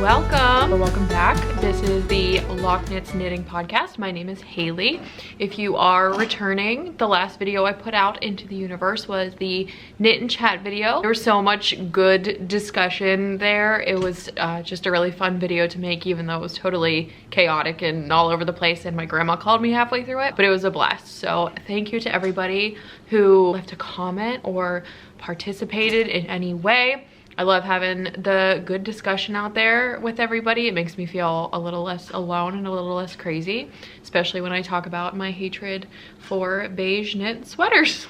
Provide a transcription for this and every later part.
Welcome or welcome back. This is the Lochknits knitting podcast. My name is Haley. If you are returning, the last video I put out into the universe was the knit and chat video. There was so much good discussion there. It was just a really fun video to make, even though it was totally chaotic and all over the place, and my grandma called me halfway through it, but it was a blast. So thank you to everybody who left a comment or participated in any way. I love having the good discussion out there with everybody. It makes me feel a little less alone and a little less crazy, especially when I talk about my hatred for beige knit sweaters.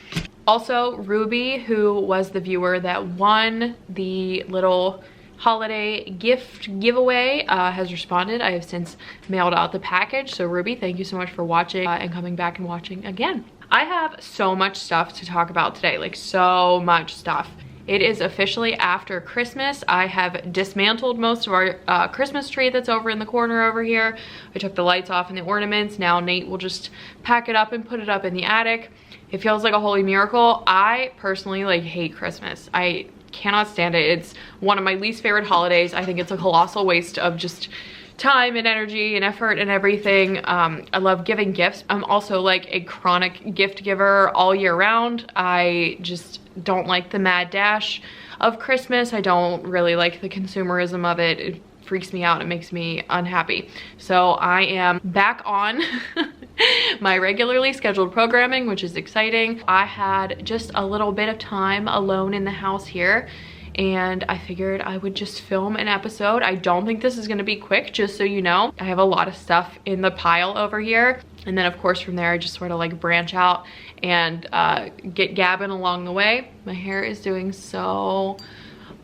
Also, Ruby, who was the viewer that won the little holiday gift giveaway, has responded. I have since mailed out the package. So Ruby, thank you so much for watching and coming back and watching again. I have so much stuff to talk about today, like so much stuff. It is officially after Christmas. I have dismantled most of our Christmas tree that's over in the corner over here. I took the lights off and the ornaments. Now Nate will just pack it up and put it up in the attic. It feels like a holy miracle. I personally hate Christmas. I cannot stand it. It's one of my least favorite holidays. I think it's a colossal waste of just time and energy and effort and everything. I love giving gifts. I'm also like a chronic gift giver all year round. I just don't like the mad dash of Christmas. I don't really like the consumerism of it. It freaks me out. It makes me unhappy. So I am back on my regularly scheduled programming, which is exciting. I had just a little bit of time alone in the house here, and I figured I would just film an episode. I don't think this is gonna be quick, just so you know. I have a lot of stuff in the pile over here. And then of course from there, I just sort of like branch out and get gabbing along the way. My hair is doing so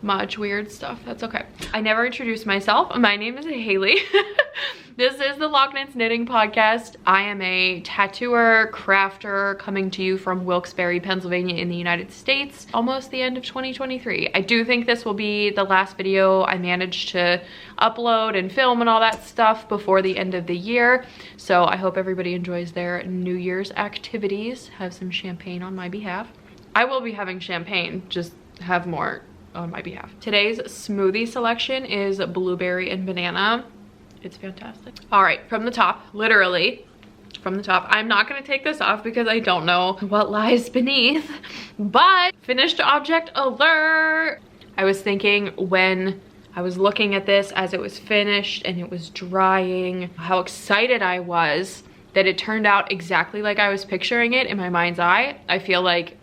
much weird stuff. That's okay. I never introduced myself. My name is Haley. This is the Lochknits Knitting Podcast. I am a tattooer, crafter, coming to you from Wilkes-Barre, Pennsylvania in the United States. Almost the end of 2023. I do think this will be the last video I managed to upload and film and all that stuff before the end of the year. So I hope everybody enjoys their New Year's activities. Have some champagne on my behalf. I will be having champagne, just have more on my behalf. Today's smoothie selection is blueberry and banana. It's fantastic. All right, from the top, literally from the top. I'm not gonna take this off because I don't know what lies beneath, but finished object alert. I was thinking when I was looking at this as it was finished and it was drying, how excited I was that it turned out exactly like I was picturing it in my mind's eye. I feel like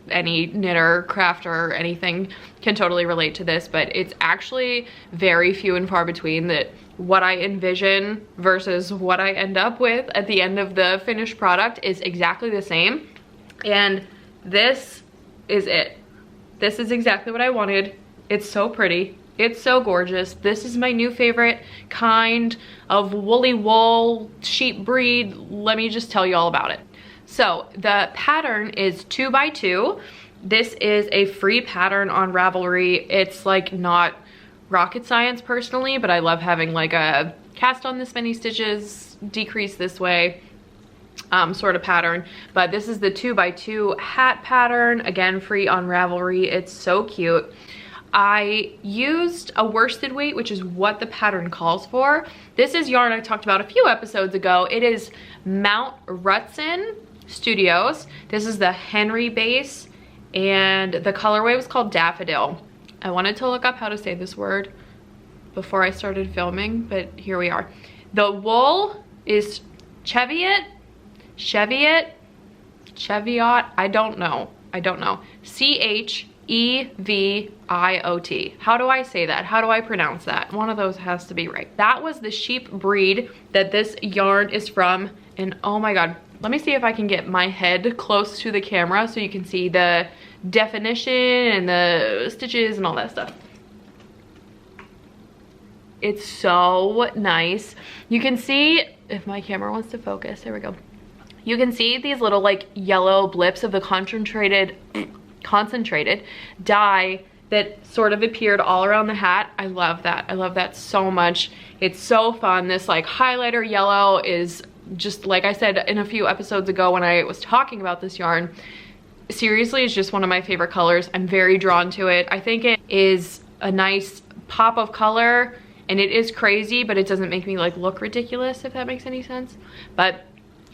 any knitter, crafter, anything can totally relate to this, but it's actually very few and far between that what I envision versus what I end up with at the end of the finished product is exactly the same. And this is it. This is exactly what I wanted. It's so pretty. It's so gorgeous. This is my new favorite kind of woolly wool sheep breed. Let me just tell you all about it. So the pattern is 2x2. This is a free pattern on Ravelry. It's like not rocket science personally, but I love having like a cast on this many stitches, decrease this way sort of pattern. But this is the 2x2 hat pattern, again free on Ravelry. It's so cute. I used a worsted weight, which is what the pattern calls for. This is yarn I talked about a few episodes ago. It is Mount Rutson Studios. This is the Henry base, and the colorway was called Daffodil. I wanted to look up how to say this word before I started filming, but here we are. The wool is Cheviot, I don't know. C-H-E-V-I-O-T. How do I say that? How do I pronounce that? One of those has to be right. That was the sheep breed that this yarn is from, and oh my god, let me see if I can get my head close to the camera so you can see the definition and the stitches and all that stuff. It's so nice. You can see, if my camera wants to focus, there we go. You can see these little like yellow blips of the concentrated dye that sort of appeared all around the hat. I love that. I love that so much. It's so fun. This like highlighter yellow is just, like I said in a few episodes ago when I was talking about this yarn, seriously, it's just one of my favorite colors. I'm very drawn to it. I think it is a nice pop of color and it is crazy, but it doesn't make me like look ridiculous, if that makes any sense. But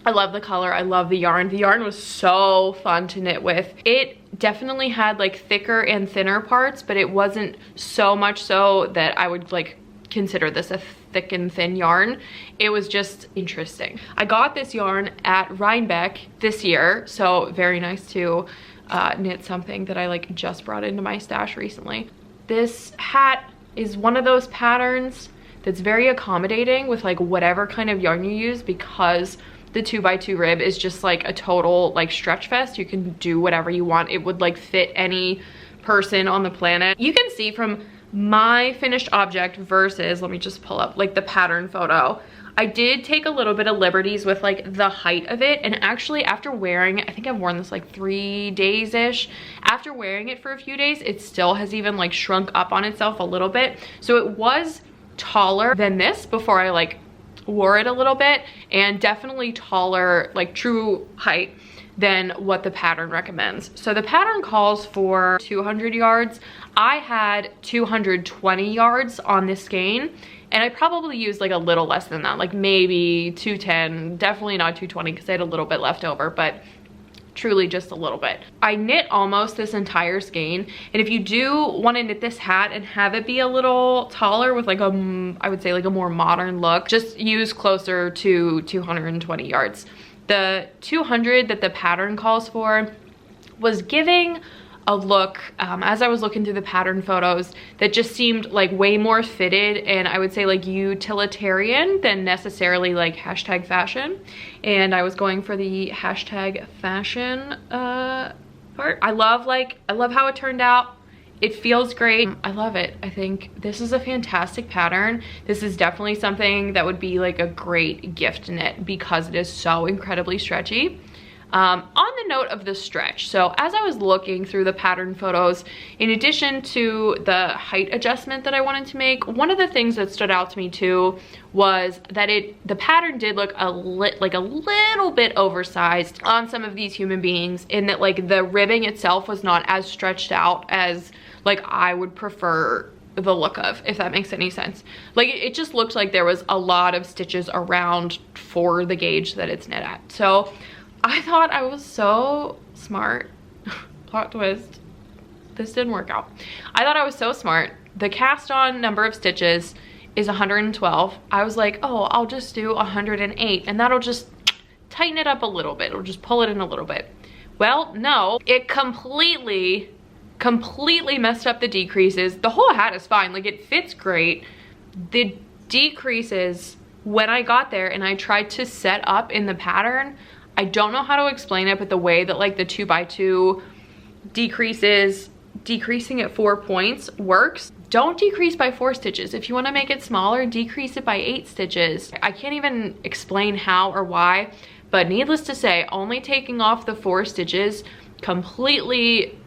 I love the color, I love the yarn. The yarn was so fun to knit with. It definitely had like thicker and thinner parts, but it wasn't so much so that I would like consider this a thick and thin yarn. It was just interesting. I got this yarn at Rhinebeck this year, so very nice to knit something that I like just brought into my stash recently. This hat is one of those patterns that's very accommodating with like whatever kind of yarn you use, because the 2x2 rib is just like a total like stretch fest. You can do whatever you want. It would like fit any person on the planet. You can see from my finished object versus, let me just pull up like the pattern photo, I did take a little bit of liberties with like the height of it, and actually after wearing it, I think I've worn this like 3 days-ish. After wearing it for a few days, it still has even like shrunk up on itself a little bit. So it was taller than this before I like wore it a little bit, and definitely taller, like true height, than what the pattern recommends. So the pattern calls for 200 yards. I had 220 yards on this skein, and I probably used like a little less than that, like maybe 210, definitely not 220 because I had a little bit left over, but truly just a little bit. I knit almost this entire skein, and if you do want to knit this hat and have it be a little taller with like a, I would say like a more modern look, just use closer to 220 yards. The 200 that the pattern calls for was giving a look, as I was looking through the pattern photos, that just seemed like way more fitted, and I would say like utilitarian than necessarily like hashtag fashion. And I was going for the hashtag fashion part. I love how it turned out. It feels great. I love it. I think this is a fantastic pattern. This is definitely something that would be like a great gift knit because it is so incredibly stretchy. On the note of the stretch, so as I was looking through the pattern photos, in addition to the height adjustment that I wanted to make, one of the things that stood out to me too was that the pattern did look like a little bit oversized on some of these human beings, in that like the ribbing itself was not as stretched out as like I would prefer the look of, if that makes any sense. Like it just looked like there was a lot of stitches around for the gauge that it's knit at. So I thought I was so smart. Plot twist, this didn't work out. I thought I was so smart. The cast on number of stitches is 112. I was like, oh, I'll just do 108 and that'll just tighten it up a little bit. It'll just pull it in a little bit. Well, no, it completely messed up the decreases. The whole hat is fine, like it fits great. The decreases, when I got there and I tried to set up in the pattern, I don't know how to explain it, but the way that like the 2x2 decreasing at 4 points works. Don't decrease by 4 stitches. If you want to make it smaller, decrease it by 8 stitches. I can't even explain how or why, but needless to say, only taking off the 4 stitches completely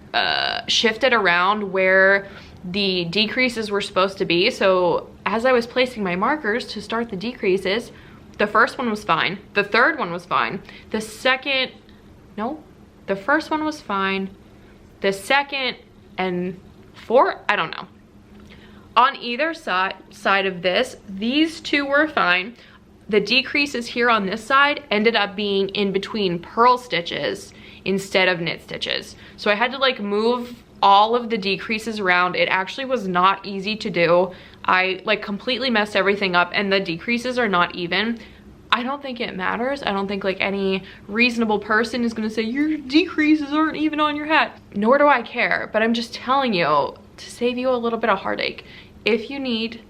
shifted around where the decreases were supposed to be. So as I was placing my markers to start the decreases, the first one was fine. The third one was fine. The first one was fine. The second and fourth, I don't know. On either side of this, these two were fine. The decreases here on this side ended up being in between purl stitches instead of knit stitches. So I had to like move all of the decreases around. It actually was not easy to do. I like completely messed everything up, and the decreases are not even. I don't think it matters. I don't think like any reasonable person is gonna say your decreases aren't even on your hat. Nor do I care, but I'm just telling you to save you a little bit of heartache. If you need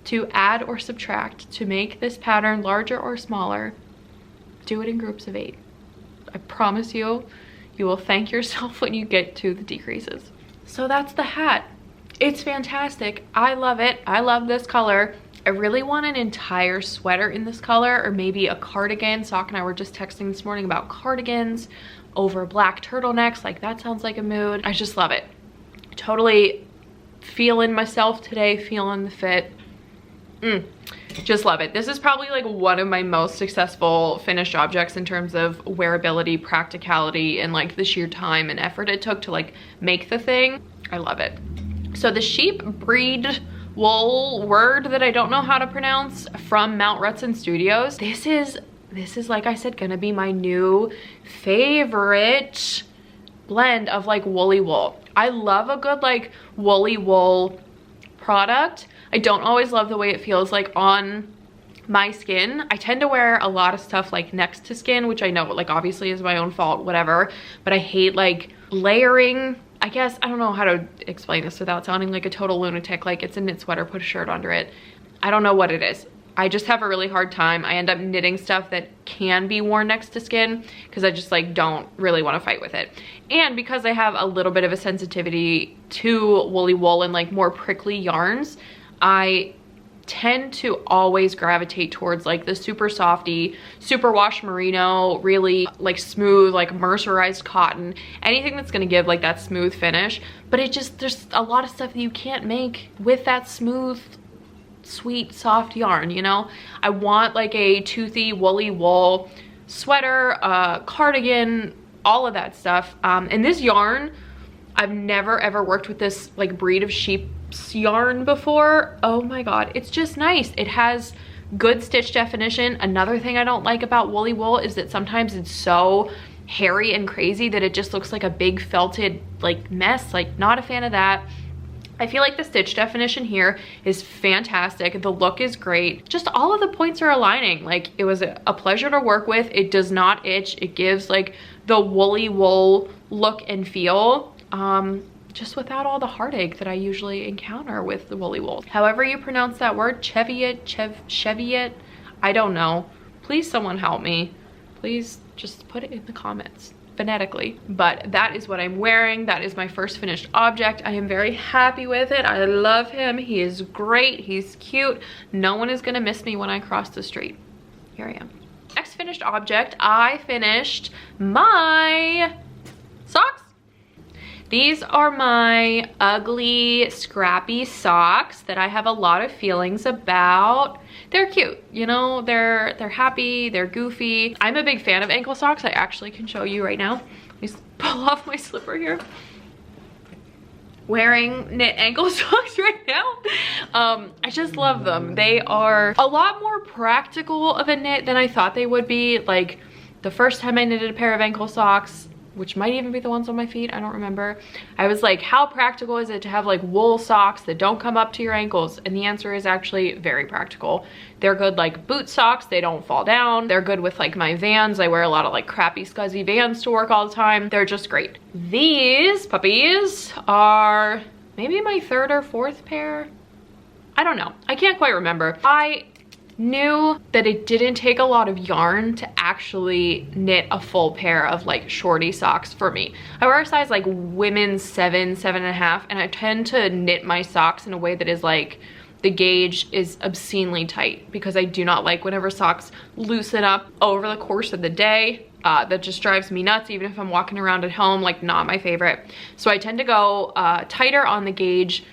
to add or subtract to make this pattern larger or smaller, do it in groups of 8. I promise you, you will thank yourself when you get to the decreases. So that's the hat. It's fantastic. I love it. I love this color. I really want an entire sweater in this color, or maybe a cardigan. Sock and I were just texting this morning about cardigans over black turtlenecks. Like that sounds like a mood. I just love it. Totally feeling myself today, feeling the fit. Just love it. This is probably like one of my most successful finished objects in terms of wearability, practicality, and like the sheer time and effort it took to like make the thing. I love it. So the sheep breed wool word that I don't know how to pronounce from Mount Rutson Studios. This is like I said, gonna be my new favorite blend of like woolly wool. I love a good like woolly wool product. I don't always love the way it feels like on my skin. I tend to wear a lot of stuff like next to skin, which I know like obviously is my own fault, whatever, but I hate like layering. I guess I don't know how to explain this without sounding like a total lunatic. Like it's a knit sweater, put a shirt under it. I don't know what it is. I just have a really hard time. I end up knitting stuff that can be worn next to skin because I just like don't really want to fight with it. And because I have a little bit of a sensitivity to woolly wool and like more prickly yarns, I tend to always gravitate towards like the super softy, super wash merino, really like smooth, like mercerized cotton, anything that's gonna give like that smooth finish. But it just, there's a lot of stuff that you can't make with that smooth, sweet, soft yarn, you know? I want like a toothy, woolly wool sweater, cardigan, all of that stuff. And this yarn, I've never ever worked with this like breed of sheep's yarn before. Oh my god, it's just nice. It has good stitch definition. Another thing I don't like about woolly wool is that sometimes it's so hairy and crazy that it just looks like a big felted like mess. Like, not a fan of that. I feel like the stitch definition here is fantastic. The look is great. Just all of the points are aligning. Like, it was a pleasure to work with. It does not itch. It gives like the woolly wool look and feel, just without all the heartache that I usually encounter with the woolly wool. However you pronounce that word, Cheviot, I don't know. Please someone help me. Please just put it in the comments phonetically. But that is what I'm wearing. That is my first finished object. I am very happy with it. I love him. He is great. He's cute. No one is gonna miss me when I cross the street. Here I am. Next finished object, I finished my socks. These are my ugly scrappy socks that I have a lot of feelings about. They're cute, you know, they're happy, they're goofy. I'm a big fan of ankle socks. I actually can show you right now. Let me pull off my slipper here. Wearing knit ankle socks right now. I just love them. They are a lot more practical of a knit than I thought they would be. Like, the first time I knitted a pair of ankle socks, which might even be the ones on my feet, I don't remember, I was like, how practical is it to have like wool socks that don't come up to your ankles? And the answer is actually very practical. They're good like boot socks, they don't fall down. They're good with like my Vans. I wear a lot of like crappy scuzzy Vans to work all the time. They're just great. These puppies are maybe my third or fourth pair. I don't know, I can't quite remember. I knew that it didn't take a lot of yarn to actually knit a full pair of like shorty socks for me. I wear a size like women's 7.5, and I tend to knit my socks in a way that is like, the gauge is obscenely tight because I do not like whenever socks loosen up over the course of the day. That just drives me nuts, even if I'm walking around at home, like not my favorite. So I tend to go tighter on the gauge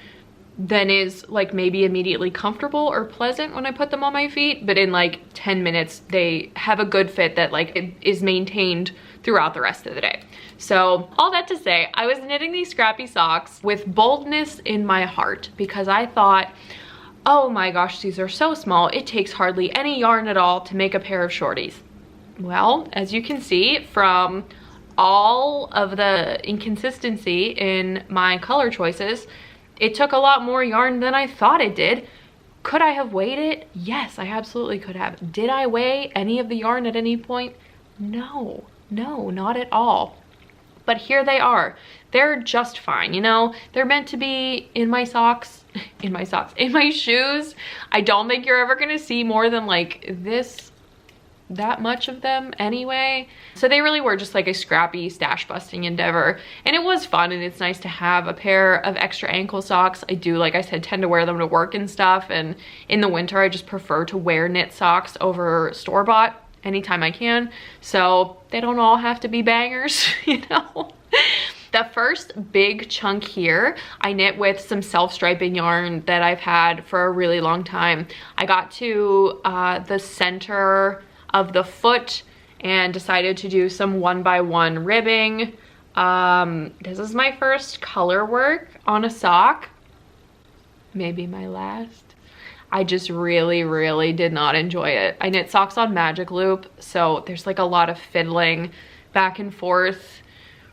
than is like maybe immediately comfortable or pleasant when I put them on my feet, but in like 10 minutes they have a good fit that like it is maintained throughout the rest of the day. So all that to say, I was knitting these scrappy socks with boldness in my heart because I thought, oh my gosh, these are so small, it takes hardly any yarn at all to make a pair of shorties. Well, as you can see from all of the inconsistency in my color choices, it took a lot more yarn than I thought it did. Could I have weighed it? Yes, I absolutely could have. Did I weigh any of the yarn at any point? No, not at all. But here they are. They're just fine, you know? They're meant to be in my socks, in my shoes. I don't think you're ever gonna see more than like that much of them anyway. So they really were just like a scrappy stash busting endeavor, and it was fun, and it's nice to have a pair of extra ankle socks. I do, like I said, tend to wear them to work and stuff, and in the winter I just prefer to wear knit socks over store-bought anytime I can, so they don't all have to be bangers, you know. The first big chunk here, I knit with some self-striping yarn that I've had for a really long time. I got to the center of the foot and decided to do some 1x1 ribbing. This is my first color work on a sock. maybe my last. I just really, really did not enjoy it. I knit socks on Magic Loop, so there's like a lot of fiddling back and forth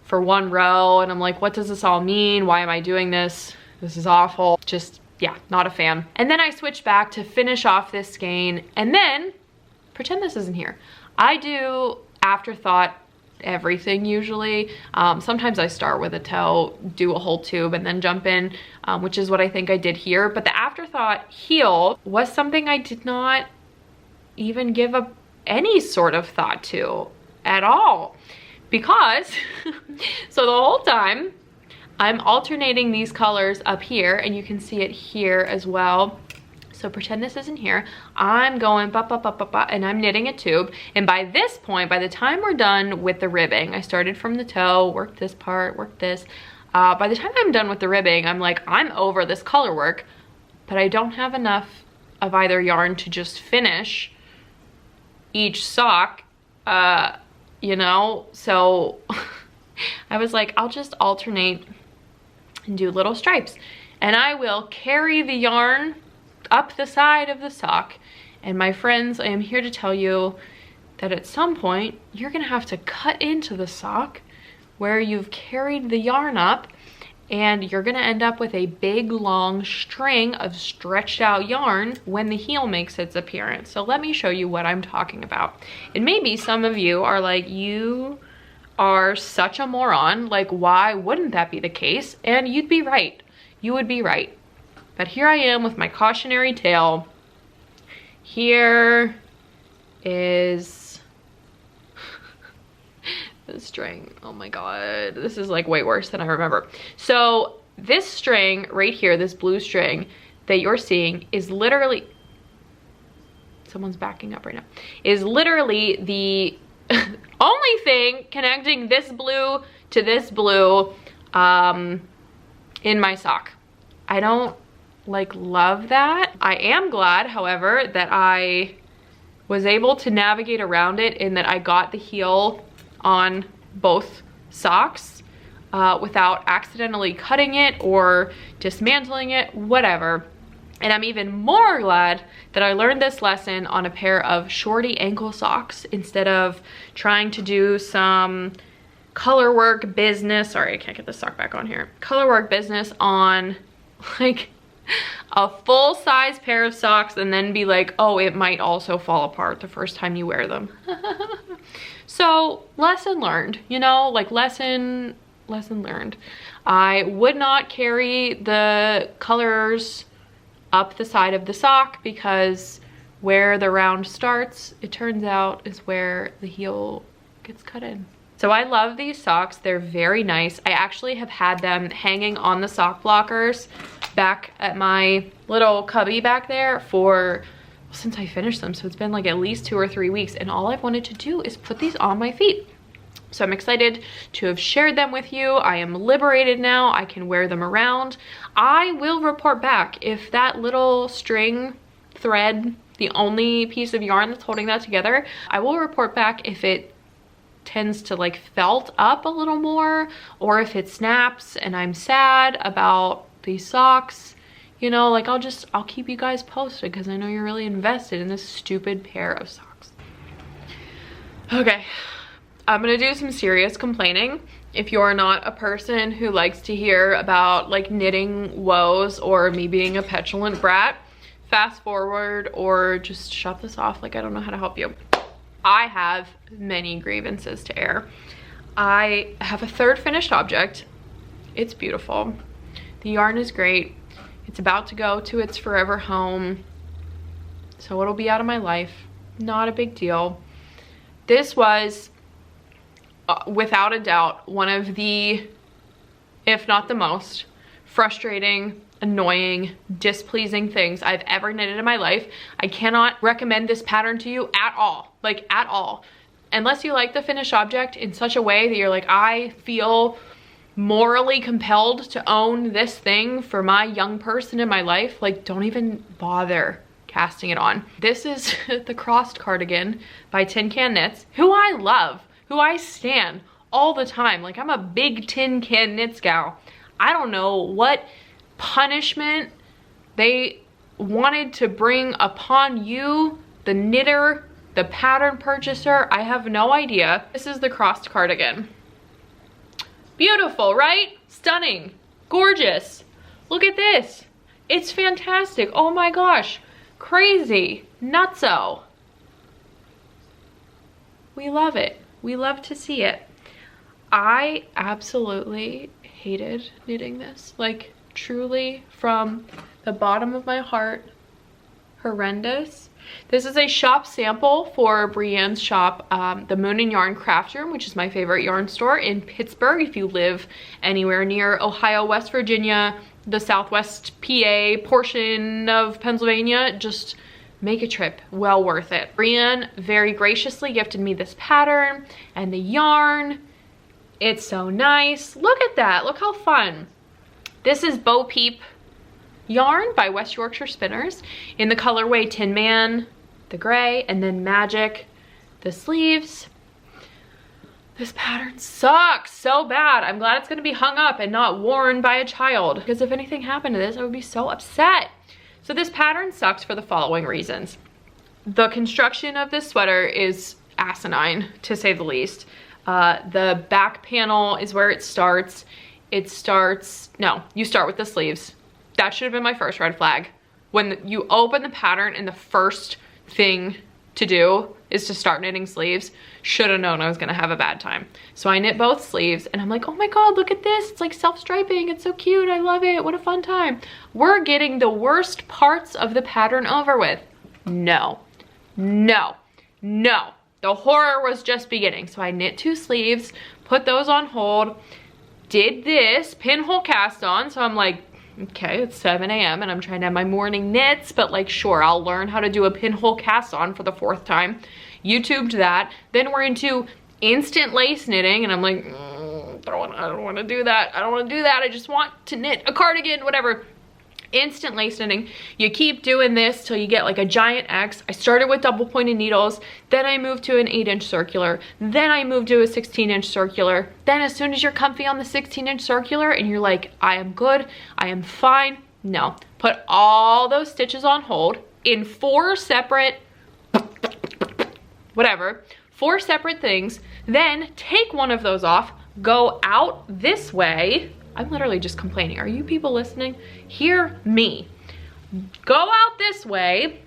for one row, and I'm like, what does this all mean? Why am I doing this? This is awful. Just, yeah, not a fan. And then I switched back to finish off this skein, and then, pretend this isn't here. I do afterthought everything usually. Sometimes I start with a toe, do a whole tube, and then jump in, which is what I think I did here. But the afterthought heel was something I did not even give any sort of thought to at all. Because, so the whole time, I'm alternating these colors up here, and you can see it here as well. So pretend this isn't here. I'm going ba ba ba ba ba, and I'm knitting a tube. And by this point, by the time we're done with the ribbing, I started from the toe, worked this part, worked this. By the time I'm done with the ribbing, I'm like, I'm over this color work, but I don't have enough of either yarn to just finish each sock, you know? So I was like, I'll just alternate and do little stripes. And I will carry the yarn up the side of the sock. And my friends, I am here to tell you that at some point you're gonna have to cut into the sock where you've carried the yarn up, and you're gonna end up with a big long string of stretched out yarn when the heel makes its appearance. So let me show you what I'm talking about. And maybe some of you are like, you are such a moron, like why wouldn't that be the case? And you'd be right, you would be right. But here I am with my cautionary tale. Here is the string. Oh my God, this is like way worse than I remember. So this string right here, this blue string that you're seeing is literally, someone's backing up right now, is literally the only thing connecting this blue to this blue in my sock. I don't like love that. I am glad, however, that I was able to navigate around it in that I got the heel on both socks without accidentally cutting it or dismantling it, whatever. And I'm even more glad that I learned this lesson on a pair of shorty ankle socks instead of trying to do some color work business. Sorry, I can't get this sock back on here. Color work business on like a full-size pair of socks and then be like, oh, it might also fall apart the first time you wear them. So lesson learned, you know, like lesson learned. I would not carry the colors up the side of the sock because where the round starts, it turns out, is where the heel gets cut in. So I love these socks. They're very nice. I actually have had them hanging on the sock blockers back at my little cubby back there for, since I finished them. So it's been like at least 2 or 3 weeks, and all I've wanted to do is put these on my feet. So I'm excited to have shared them with you. I am liberated now. I can wear them around. I will report back if that little string thread, the only piece of yarn that's holding that together, I will report back if it tends to like felt up a little more, or if it snaps and I'm sad about these socks, you know, like I'll keep you guys posted because I know you're really invested in this stupid pair of socks. Okay, I'm gonna do some serious complaining. If you're not a person who likes to hear about like knitting woes or me being a petulant brat, fast forward or just shut this off. Like, I don't know how to help you. I have many grievances to air. I have a third finished object. It's beautiful. The yarn is great. It's about to go to its forever home, so it'll be out of my life. Not a big deal. This was, without a doubt, one of the, if not the most, frustrating, annoying, displeasing things I've ever knitted in my life. I cannot recommend this pattern to you at all, like at all. Unless you like the finished object in such a way that you're like, I feel morally compelled to own this thing for my young person in my life, like don't even bother casting it on. This is the crossed cardigan by Tin Can Knits, who I love, who I stan all the time. Like, I'm a big Tin Can Knits gal. I don't know what punishment They wanted to bring upon you, the knitter, the pattern purchaser, I have no idea. This is the crossed cardigan. Beautiful, right? Stunning, gorgeous. Look at this. It's fantastic. Oh my gosh, crazy, nutso. We love it. We love to see it. I absolutely hated knitting this. Like, truly, from the bottom of my heart, horrendous. This is a shop sample for Brienne's shop, the Moon and Yarn Craft Room, which is my favorite yarn store in Pittsburgh. If you live anywhere near Ohio, West Virginia, the Southwest PA portion of Pennsylvania, just make a trip, well worth it. Brienne very graciously gifted me this pattern and the yarn. It's so nice. Look at that, look how fun. This is Bo Peep yarn by West Yorkshire Spinners in the colorway Tin Man, the gray, and then Magic, the sleeves. This pattern sucks so bad. I'm glad it's gonna be hung up and not worn by a child, because if anything happened to this, I would be so upset. So this pattern sucks for the following reasons. The construction of this sweater is asinine, to say the least. The back panel is where it starts. No, you start with the sleeves. That should have been my first red flag. When you open the pattern and the first thing to do is to start knitting sleeves, should have known I was gonna have a bad time. So I knit both sleeves and I'm like, oh my God, look at this. It's like self-striping, it's so cute, I love it, what a fun time. We're getting the worst parts of the pattern over with. No, no, no. The horror was just beginning. So I knit 2 sleeves, put those on hold, did this pinhole cast on. So I'm like, okay, it's 7 a.m. and I'm trying to have my morning knits, but like, sure, I'll learn how to do a pinhole cast on for the 4th time. YouTubed that. Then we're into instant lace knitting and I'm like, I don't want to do that. I don't want to do that. I just want to knit a cardigan, whatever. Instant lace knitting. You keep doing this till you get like a giant X. I started with double pointed needles, then I moved to an 8-inch circular, then I moved to a 16-inch circular. Then as soon as you're comfy on the 16-inch circular and you're like, I am good, I am fine. No, put all those stitches on hold in 4 separate, whatever, 4 separate things. Then take one of those off, go out this way. I'm literally just complaining. Are you people listening? Hear me. Go out this way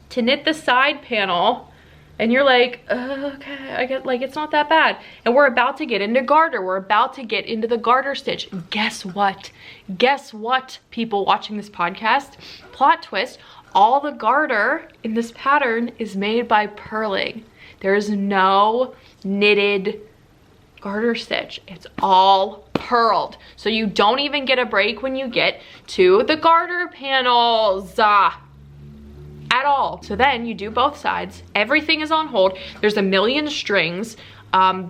to knit the side panel and you're like, okay, I get, like, it's not that bad. And we're about to get into garter. We're about to get into the garter stitch. Guess what? Guess what, people watching this podcast? Plot twist, all the garter in this pattern is made by purling. There's no knitted garter stitch. It's all purled. So you don't even get a break when you get to the garter panels at all. So then you do both sides. Everything is on hold. There's a million strings.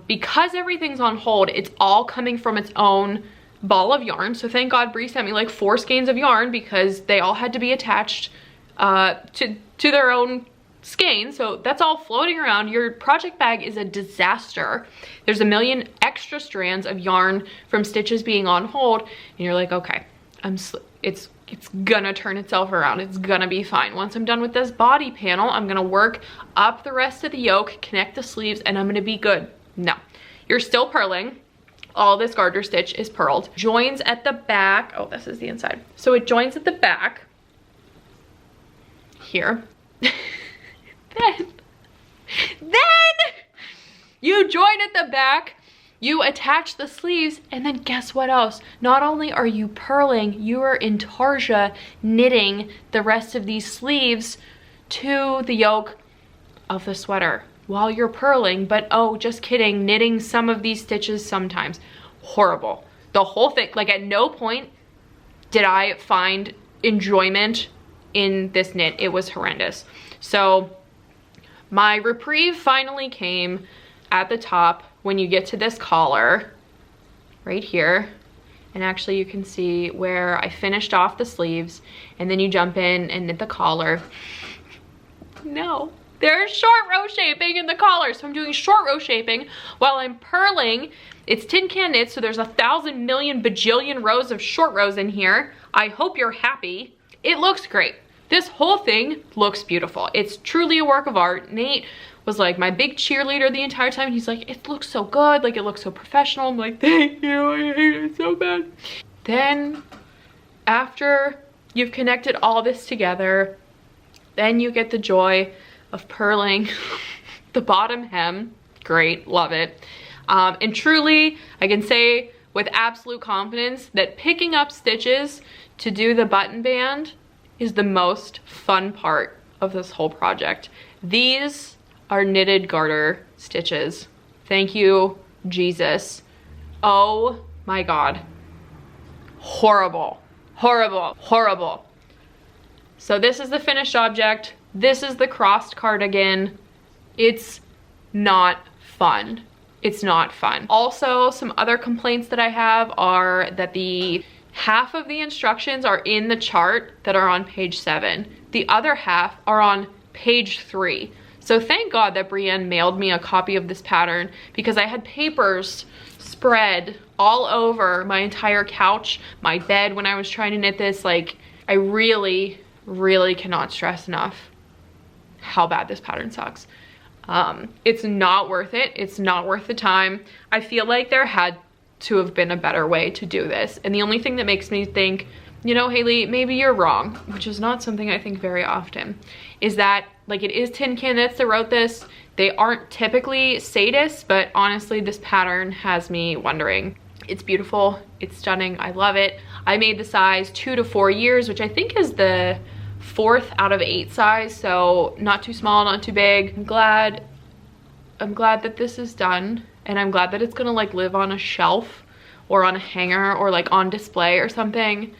Because everything's on hold, it's all coming from its own ball of yarn. So thank God Bree sent me like 4 skeins of yarn because they all had to be attached to their own skein. So that's all floating around. Your project bag is a disaster. There's a million extra strands of yarn from stitches being on hold and you're like, okay, it's gonna turn itself around. It's gonna be fine. Once I'm done with this body panel, I'm gonna work up the rest of the yoke, connect the sleeves, and I'm gonna be good. No, you're still purling. All this garter stitch is purled. Joins at the back. Oh, this is the inside. So it joins at the back here. Then you join at the back, you attach the sleeves, and then guess what else? Not only are you purling, you are intarsia knitting the rest of these sleeves to the yoke of the sweater while you're purling. But oh, just kidding, knitting some of these stitches sometimes. Horrible. The whole thing, like at no point did I find enjoyment in this knit. It was horrendous. So my reprieve finally came at the top when you get to this collar right here. And actually you can see where I finished off the sleeves and then you jump in and knit the collar. No, there's short row shaping in the collar. So I'm doing short row shaping while I'm purling. It's tin can knit, so there's 1,000 million bajillion rows of short rows in here. I hope you're happy. It looks great. This whole thing looks beautiful. It's truly a work of art. Nate was like my big cheerleader the entire time. He's like, it looks so good, like it looks so professional. I'm like, thank you, I hate it so bad. Then after you've connected all this together, then you get the joy of purling the bottom hem. Great, love it. And truly, I can say with absolute confidence that picking up stitches to do the button band is the most fun part of this whole project. These are knitted garter stitches. Thank you, Jesus. Oh my God. Horrible, horrible, horrible. So this is the finished object. This is the crossed cardigan. It's not fun. It's not fun. Also, some other complaints that I have are that the half of the instructions are in the chart that are on page 7. The other half are on page 3. So thank God that Brienne mailed me a copy of this pattern, because I had papers spread all over my entire couch, my bed when I was trying to knit this. Like, I really, really cannot stress enough how bad this pattern sucks. It's not worth it. It's not worth the time. I feel like there had to have been a better way to do this. And the only thing that makes me think, you know, Haley, maybe you're wrong, which is not something I think very often, is that, like, it is Tin Can Knits that wrote this. They aren't typically sadists, but honestly, this pattern has me wondering. It's beautiful. It's stunning. I love it. I made the size 2 to 4 years, which I think is the 4th out of 8 size, so not too small, not too big. I'm glad that this is done, and I'm glad that it's gonna like live on a shelf or on a hanger or like on display or something,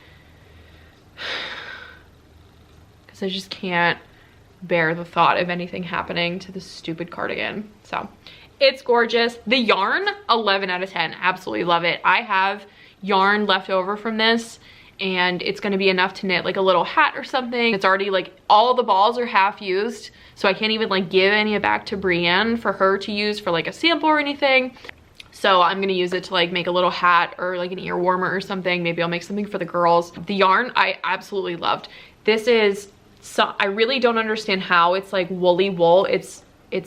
because I just can't bear the thought of anything happening to this stupid cardigan. So it's gorgeous. The yarn, 11 out of 10. Absolutely love it. I have yarn left over from this, and it's gonna be enough to knit like a little hat or something. It's already like, all the balls are half used, so I can't even like give any back to Brienne for her to use for like a sample or anything. So I'm gonna use it to like make a little hat or like an ear warmer or something. Maybe I'll make something for the girls. The yarn I absolutely loved. This is, so I really don't understand how it's like woolly wool. It's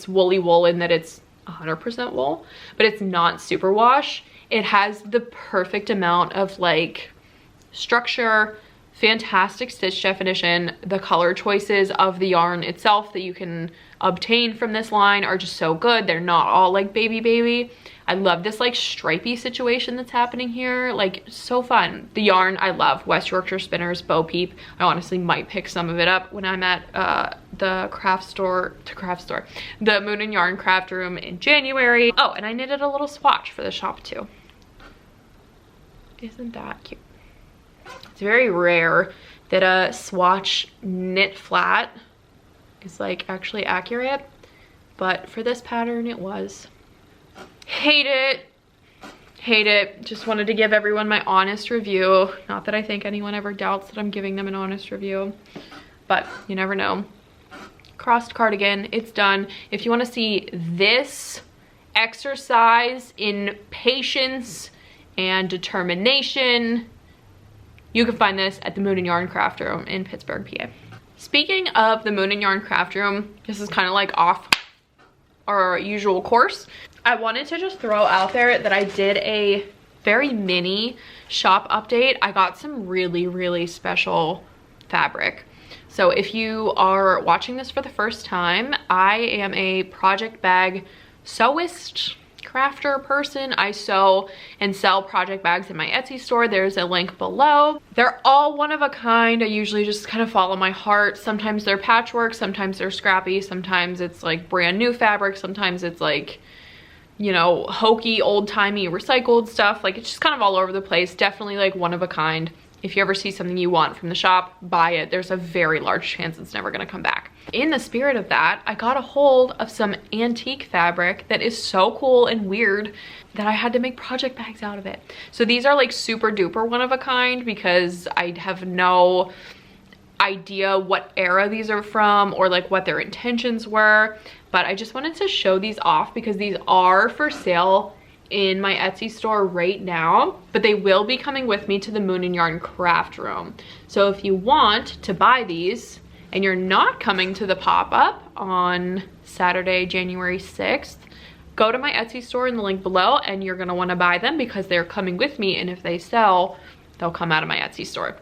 woolly wool in that it's 100% wool, but it's not superwash. It has the perfect amount of like structure, fantastic stitch definition. The color choices of the yarn itself that you can obtain from this line are just so good. They're not all like baby. I love this like stripy situation that's happening here. Like, so fun. The yarn I love. West Yorkshire Spinners Bo Peep. I honestly might pick some of it up when I'm at the the Moon and Yarn craft room in January. Oh, and I knitted a little swatch for the shop too. Isn't that cute? It's very rare that a swatch knit flat is like actually accurate, but for this pattern it was. Hate it. Just wanted to give everyone my honest review. Not that I think anyone ever doubts that I'm giving them an honest review, but you never know. Crossed cardigan, it's done. If you want to see this exercise in patience and determination, you can find this at the Moon and Yarn craft room in Pittsburgh, PA. Speaking of the Moon and Yarn craft room, this is kind of like off our usual course. I wanted to just throw out there that I did a very mini shop update. I got some really, really special fabric. So if you are watching this for the first time, I am a project bag sewist, crafter person. I sew and sell project bags in my Etsy store. There's a link below. They're all one of a kind. I usually just kind of follow my heart. Sometimes they're patchwork, sometimes they're scrappy, sometimes it's like brand new fabric, sometimes it's like, you know, hokey, old-timey, recycled stuff. Like, it's just kind of all over the place. Definitely like one of a kind. If you ever see something you want from the shop, buy it. There's a very large chance it's never gonna come back. In the spirit of that, I got a hold of some antique fabric that is so cool and weird that I had to make project bags out of it. So these are like super duper one of a kind, because I have no idea what era these are from or like what their intentions were. But I just wanted to show these off because these are for sale in my Etsy store right now, but they will be coming with me to the Moon and Yarn craft room. So if you want to buy these and you're not coming to the pop-up on Saturday, January 6th, go to my Etsy store in the link below and you're gonna wanna buy them because they're coming with me, and if they sell, they'll come out of my Etsy store.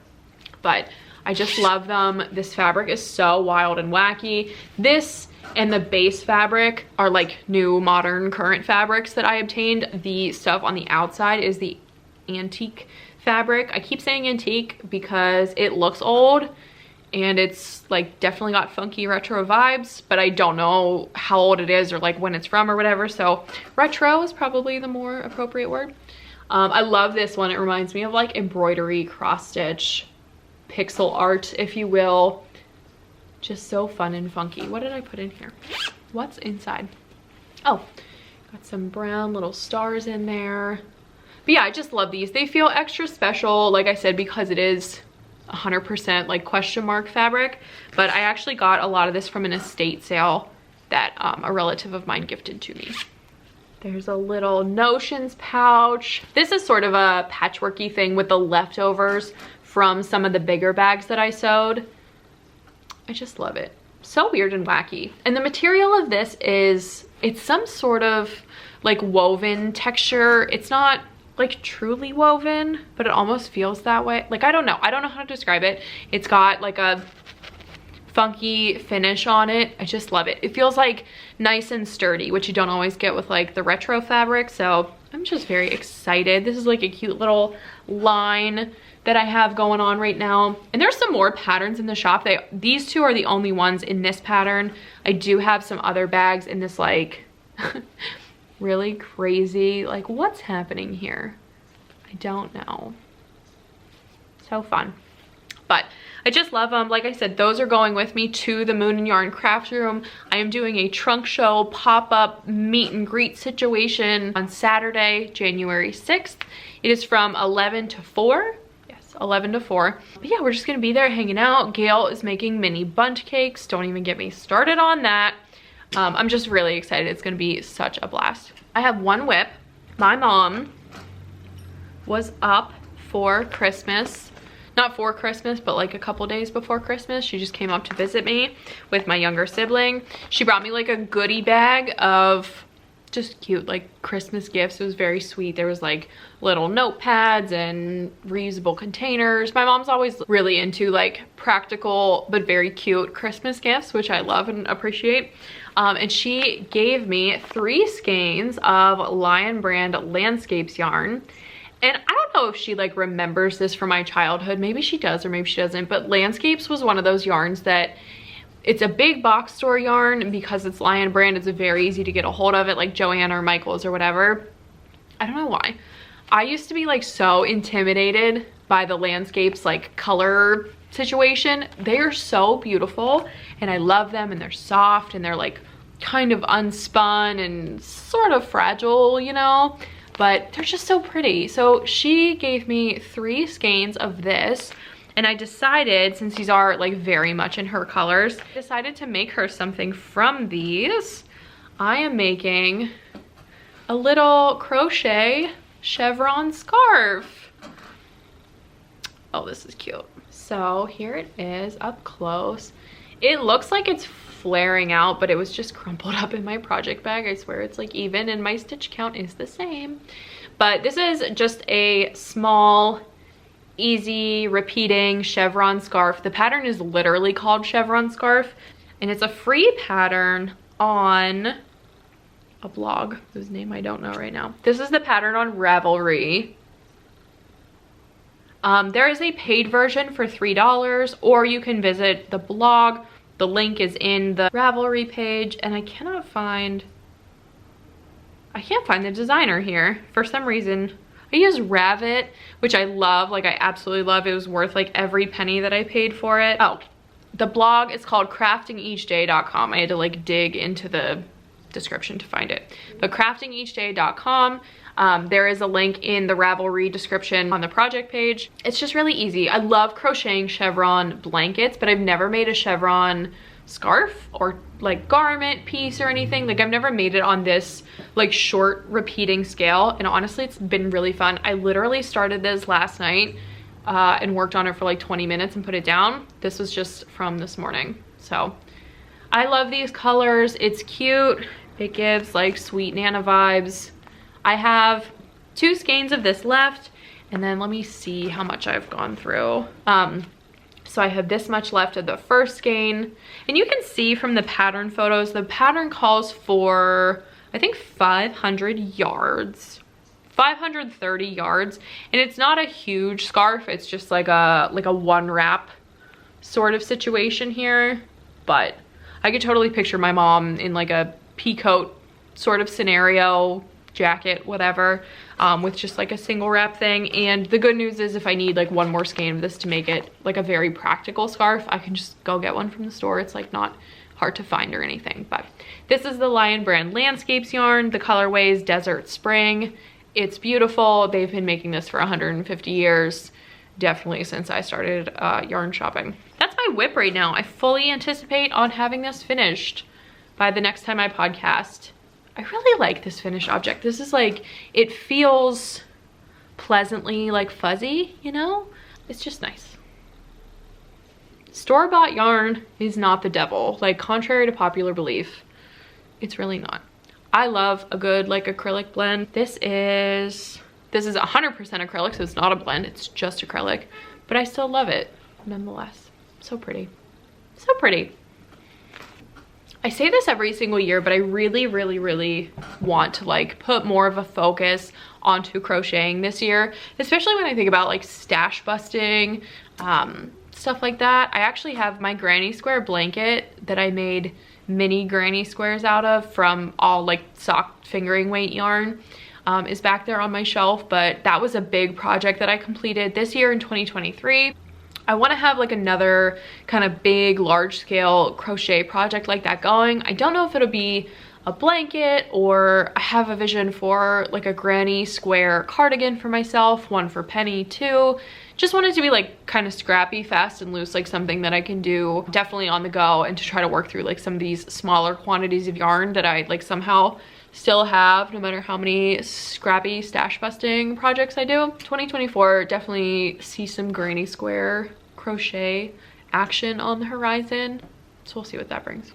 But I just love them. This fabric is so wild and wacky. This and the base fabric are like new, modern, current fabrics that I obtained. The stuff on the outside is the antique fabric. I keep saying antique because it looks old and it's like definitely got funky retro vibes, but I don't know how old it is or like when it's from or whatever. So retro is probably the more appropriate word. I love this one. It reminds me of like embroidery, cross stitch, pixel art, if you will. Just so fun and funky. What did I put in here? What's inside? Oh, got some brown little stars in there. But yeah, I just love these. They feel extra special, like I said, because it is 100% like question mark fabric. But I actually got a lot of this from an estate sale that a relative of mine gifted to me. There's a little notions pouch. This is sort of a patchworky thing with the leftovers from some of the bigger bags that I sewed. I just love it. So weird and wacky. And the material of this is, it's some sort of like woven texture. It's not like truly woven, but it almost feels that way. Like, I don't know how to describe it. It's got like a funky finish on it. I just love it. It feels like nice and sturdy, which you don't always get with like the retro fabric. So I'm just very excited. This is like a cute little line that I have going on right now. And there's some more patterns in the shop. These two are the only ones in this pattern. I do have some other bags in this like really crazy, like what's happening here? I don't know. So fun. But I just love them. Like I said, those are going with me to the Moon and Yarn craft room. I am doing a trunk show pop-up meet and greet situation on Saturday, January 6th. It is from 11 to 4. 11 to 4. But yeah, we're just gonna be there hanging out. Gail is making mini bundt cakes. Don't even get me started on that. I'm just really excited. It's gonna be such a blast. I have one whip. My mom was up for Christmas. Not for Christmas, but like a couple days before Christmas. She just came up to visit me with my younger sibling. She brought me like a goodie bag of just cute like Christmas gifts. It was very sweet. There was like little notepads and reusable containers. My mom's always really into like practical but very cute Christmas gifts, which I love and appreciate. And she gave me 3 skeins of Lion brand Landscapes yarn. And I don't know if she like remembers this from my childhood. Maybe she does or maybe she doesn't, but Landscapes was one of those yarns that it's a big box store yarn, and because it's Lion brand, it's very easy to get a hold of it, like Joann or Michael's or whatever. I don't know why. I used to be like so intimidated by the Landscapes like color situation. They are so beautiful and I love them, and they're soft and they're like kind of unspun and sort of fragile, you know, but they're just so pretty. So she gave me 3 skeins of this. And I decided, since these are like very much in her colors, I decided to make her something from these. I am making a little crochet chevron scarf. Oh, this is cute. So here it is up close. It looks like it's flaring out, but it was just crumpled up in my project bag. I swear it's like even, and my stitch count is the same. But this is just a small, easy repeating chevron scarf. The pattern is literally called chevron scarf, and it's a free pattern on a blog whose name I don't know right now. This is the pattern on Ravelry. There is a paid version for $3, or you can visit the blog. The link is in the Ravelry page, and I can't find the designer here for some reason. I use Ravit, which I love, like I absolutely love. It was worth like every penny that I paid for it. Oh, the blog is called craftingeachday.com. I had to like dig into the description to find it. But craftingeachday.com, there is a link in the Ravelry description on the project page. It's just really easy. I love crocheting chevron blankets, but I've never made a chevron scarf or like garment piece or anything. Like I've never made it on this like short repeating scale, and honestly it's been really fun. I literally started this last night and worked on it for like 20 minutes and put it down. This was just from this morning. So I love these colors. It's cute. It gives like sweet Nana vibes. I have 2 skeins of this left, and then let me see how much I've gone through. So I have this much left of the first skein, and you can see from the pattern photos, the pattern calls for, I think 500 yards, 530 yards, and it's not a huge scarf. It's just like a one wrap sort of situation here, but I could totally picture my mom in like a pea coat sort of scenario, jacket, whatever, with just like a single wrap thing. And the good news is if I need like one more skein of this to make it like a very practical scarf, I can just go get one from the store. It's like not hard to find or anything. But this is the Lion Brand Landscapes yarn. The colorway is Desert Spring. It's beautiful. They've been making this for 150 years, definitely since I started yarn shopping. That's my whip right now. I fully anticipate on having this finished by the next time I podcast. I really like this finished object. This is like, it feels pleasantly like fuzzy, you know? It's just nice. Store-bought yarn is not the devil. Like, contrary to popular belief, it's really not. I love a good like acrylic blend. This is 100% acrylic, so it's not a blend, it's just acrylic, but I still love it nonetheless. So pretty, so pretty. I say this every single year, but I really, really, really want to like put more of a focus onto crocheting this year, especially when I think about like stash busting, stuff like that. I actually have my granny square blanket that I made mini granny squares out of from all like sock fingering weight yarn, is back there on my shelf, but that was a big project that I completed this year in 2023. I want to have like another kind of big large scale crochet project like that going. I don't know if it'll be a blanket, or I have a vision for like a granny square cardigan for myself, one for Penny too. Just wanted to be like kind of scrappy, fast and loose, like something that I can do definitely on the go, and to try to work through like some of these smaller quantities of yarn that I like somehow still have, no matter how many scrappy stash busting projects I do. 2024 definitely see some granny square crochet action on the horizon, so we'll see what that brings.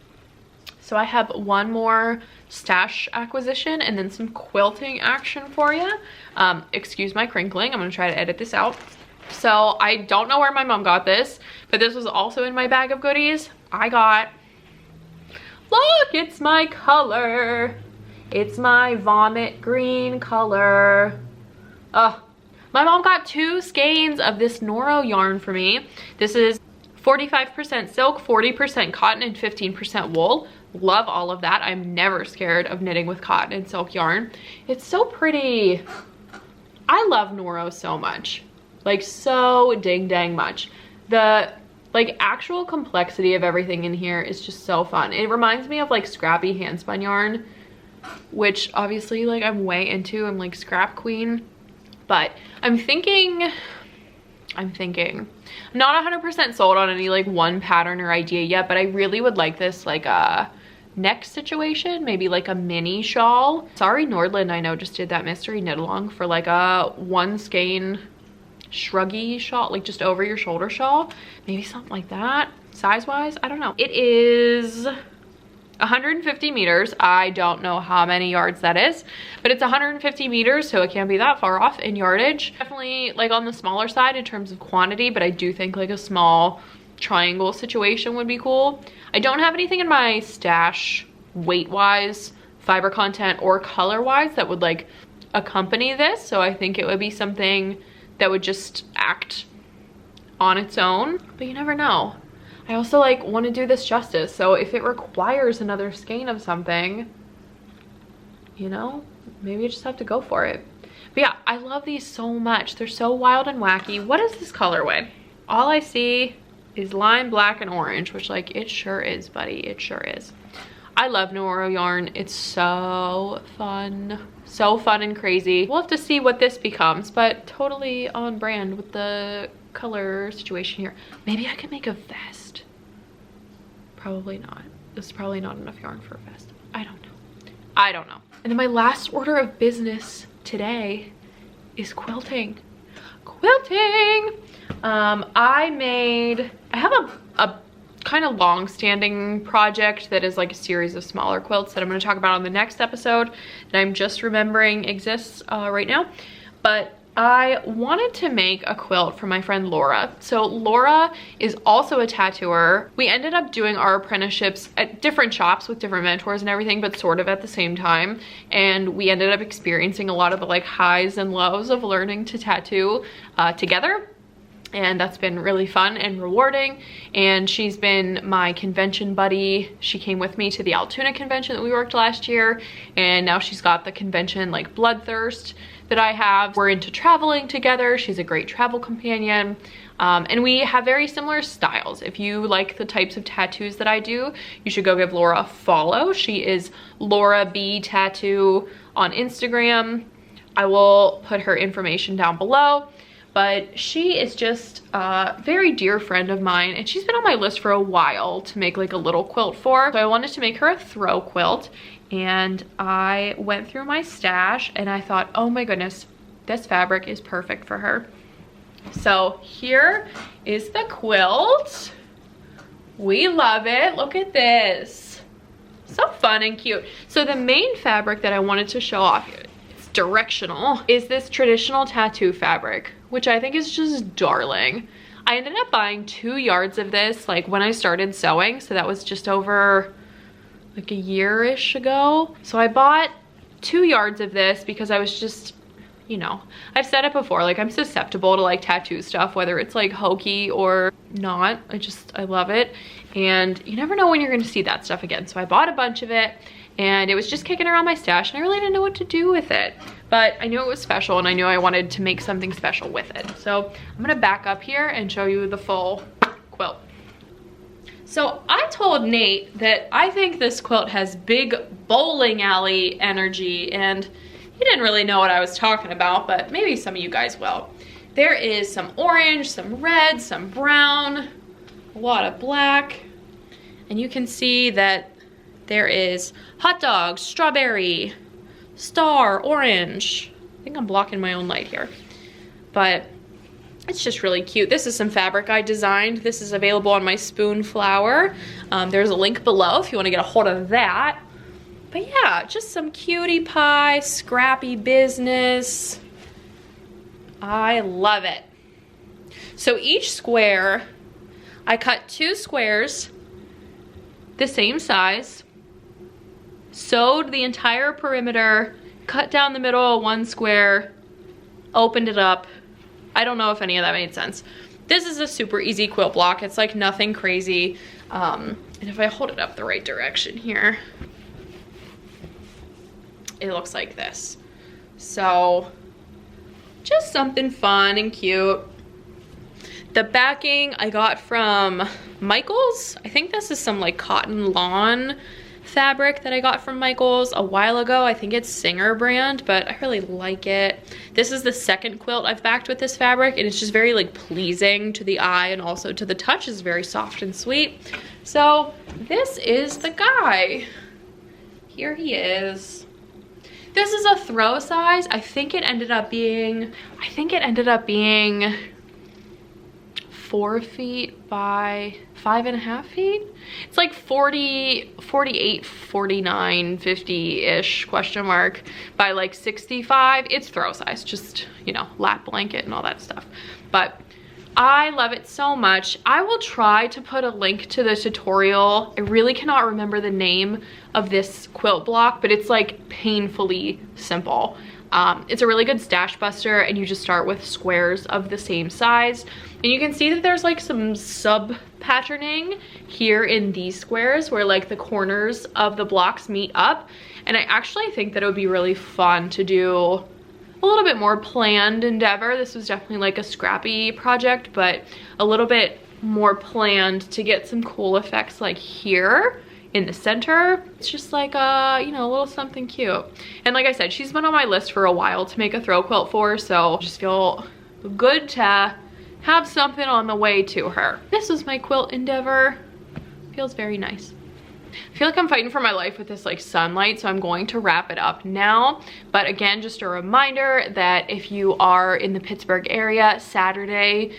So I have one more stash acquisition and then some quilting action for you. Excuse my crinkling, I'm gonna try to edit this out. So I don't know where my mom got this, but this was also in my bag of goodies. I got, look, it's my color. It's my vomit green color. My mom got 2 skeins of this Noro yarn for me. This is 45% silk, 40% cotton, and 15% wool. Love all of that. I'm never scared of knitting with cotton and silk yarn. It's so pretty. I love Noro so much. Like, so ding dang much. The like actual complexity of everything in here is just so fun. It reminds me of like scrappy handspun yarn, which obviously like I'm way into. I'm like scrap queen. But I'm thinking, I'm not 100% sold on any like one pattern or idea yet, but I really would like this like a neck situation, maybe like a mini shawl. Sorry Nordland, I know, just did that mystery knit along for like a 1 skein shruggy shawl, like just over your shoulder shawl, maybe something like that. Size wise, I don't know. It is 150 meters. I don't know how many yards that is, but it's 150 meters, so it can't be that far off in yardage. Definitely like on the smaller side in terms of quantity, but I do think like a small triangle situation would be cool. I don't have anything in my stash weight wise, fiber content, or color wise that would like accompany this, so I think it would be something that would just act on its own, but you never know. I also like want to do this justice, so if it requires another skein of something, you know, maybe I just have to go for it. But yeah, I love these so much. They're so wild and wacky. What is this colorway? All I see is lime, black, and orange, which like it sure is, buddy. It sure is. I love Noro yarn. It's so fun and crazy. We'll have to see what this becomes, but totally on brand with the color situation here. Maybe I could make a vest. Probably not. This is probably not enough yarn for a festival. I don't know. I don't know. And then my last order of business today is quilting. Quilting! I have a kind of long-standing project that is like a series of smaller quilts that I'm going to talk about on the next episode that I'm just remembering exists right now. But I wanted to make a quilt for my friend Laura. So Laura is also a tattooer. We ended up doing our apprenticeships at different shops with different mentors and everything, but sort of at the same time. And we ended up experiencing a lot of the like highs and lows of learning to tattoo together. And that's been really fun and rewarding. And she's been my convention buddy. She came with me to the Altoona convention that we worked last year. And now she's got the convention like Bloodthirst that I have. We're into traveling together. She's a great travel companion. And we have very similar styles. If you like the types of tattoos that I do, you should go give Laura a follow. She is Laura B Tattoo on Instagram. I will put her information down below. But she is just a very dear friend of mine, and she's been on my list for a while to make like a little quilt for. So I wanted to make her a throw quilt, and I went through my stash and I thought, oh my goodness, this fabric is perfect for her. So here is the quilt. We love it. Look at this. So fun and cute. So the main fabric that I wanted to show off, it's directional, is this traditional tattoo fabric, which I think is just darling. I ended up buying 2 yards of this like when I started sewing, so that was just over like a year-ish ago. So I bought 2 yards of this because I was just, you know, I've said it before, like I'm susceptible to like tattoo stuff, whether it's like hokey or not. I love it. And you never know when you're gonna see that stuff again. So I bought a bunch of it, and it was just kicking around my stash, and I really didn't know what to do with it. But I knew it was special, and I knew I wanted to make something special with it. So I'm gonna back up here and show you the full quilt. So I told Nate that I think this quilt has big bowling alley energy, and he didn't really know what I was talking about, but maybe some of you guys will. There is some orange, some red, some brown, a lot of black, and you can see that there is hot dog, strawberry, star, orange. I think I'm blocking my own light here, but it's just really cute. This is some fabric I designed. This is available on my Spoon Flower. There's a link below if you want to get a hold of that. But yeah, just some cutie pie, scrappy business. I love it. So each square, I cut 2 squares the same size, sewed the entire perimeter, cut down the middle of 1 square, opened it up. I don't know if any of that made sense. This is a super easy quilt block. It's like nothing crazy. And if I hold it up the right direction here, it looks like this. So just something fun and cute. The backing I got from Michaels. I think this is some like cotton lawn fabric that I got from Michaels a while ago. I think it's Singer brand, but I really like it. This is the second quilt I've backed with this fabric, and it's just very like pleasing to the eye, and also to the touch is very soft and sweet. So this is the guy. Here he is. This is a throw size. I think it ended up being 4 feet by 5.5 feet. It's like 40, 48, 49, 50-ish question mark by like 65. It's throw size, just, you know, lap blanket and all that stuff. But I love it so much. I will try to put a link to the tutorial. I really cannot remember the name of this quilt block, but it's like painfully simple. It's a really good stash buster, and you just start with squares of the same size. And you can see that there's like some sub patterning here in these squares where like the corners of the blocks meet up. And I actually think that it would be really fun to do a little bit more planned endeavor. This was definitely like a scrappy project, but a little bit more planned to get some cool effects like here in the center. It's just like a, you know, a little something cute. And like I said, she's been on my list for a while to make a throw quilt for, so I just feel good to have something on the way to her. This was my quilt endeavor Feels very nice. I feel like I'm fighting for my life with this like sunlight, so I'm going to wrap it up now. But again, just a reminder that if you are in the Pittsburgh area, Saturday,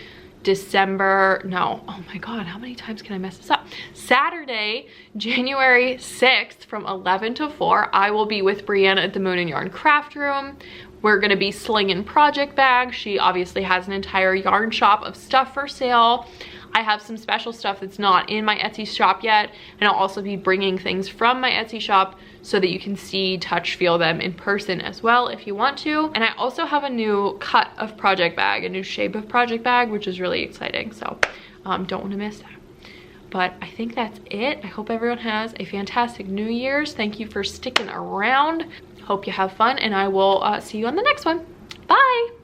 oh my god, how many times can I mess this up? Saturday, January 6th from 11 to 4, I will be with Brianna at the Moon and Yarn Craft Room. We're gonna be slinging project bags. She obviously has an entire yarn shop of stuff for sale. I have some special stuff that's not in my Etsy shop yet, and I'll also be bringing things from my Etsy shop so that you can see, touch, feel them in person as well if you want to. And I also have a new cut of project bag, a new shape of project bag, which is really exciting, so don't want to miss that. But I think that's it. I hope everyone has a fantastic New Year's. Thank you for sticking around. Hope you have fun, and I will see you on the next one. Bye!